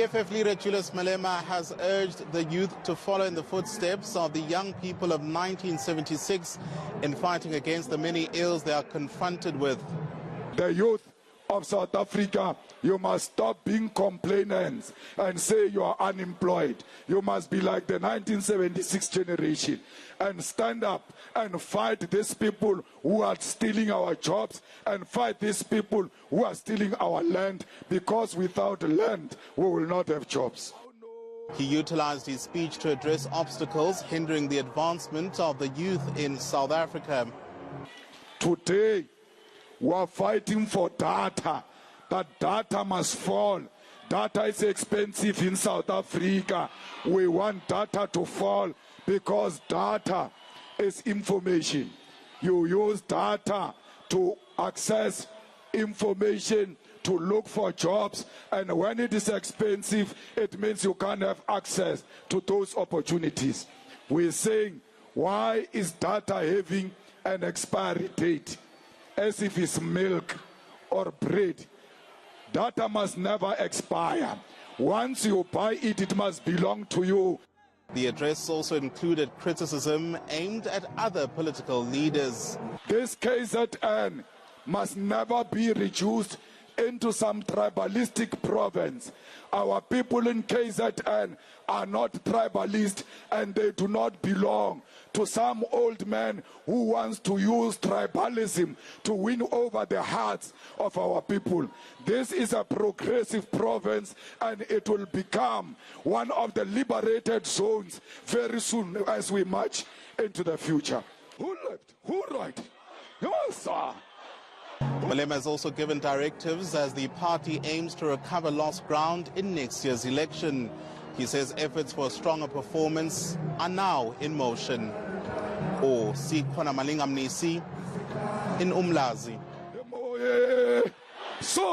EFF leader Julius Malema has urged the youth to follow in the footsteps of the young people of 1976 in fighting against the many ills they are confronted with. The youth of South Africa, you must stop being complainants and say you are unemployed. You must be like the 1976 generation and stand up and fight these people who are stealing our jobs and fight these people who are stealing our land, because without land we will not have jobs. He utilized his speech to address obstacles hindering the advancement of the youth in South Africa. Today, we are fighting for data. That data must fall. Data is expensive in South Africa. We want data to fall because data is information. You use data to access information, to look for jobs, and when it is expensive, it means you can't have access to those opportunities. We're saying, why is data having an expiry date? As if it's milk or bread. Data must never expire. Once you buy it, it must belong to you. The address also included criticism aimed at other political leaders. This KZN must never be reduced into some tribalistic province. Our people in KZN are not tribalist, and they do not belong to some old man who wants to use tribalism to win over the hearts of our people. This is a progressive province, and it will become one of the liberated zones very soon as we march into the future. Who left? Who right? Yes, sir. Malema has also given directives as the party aims to recover lost ground in next year's election. He says efforts for a stronger performance are now in motion. Sikhona Malinga Mnisi in Umlazi.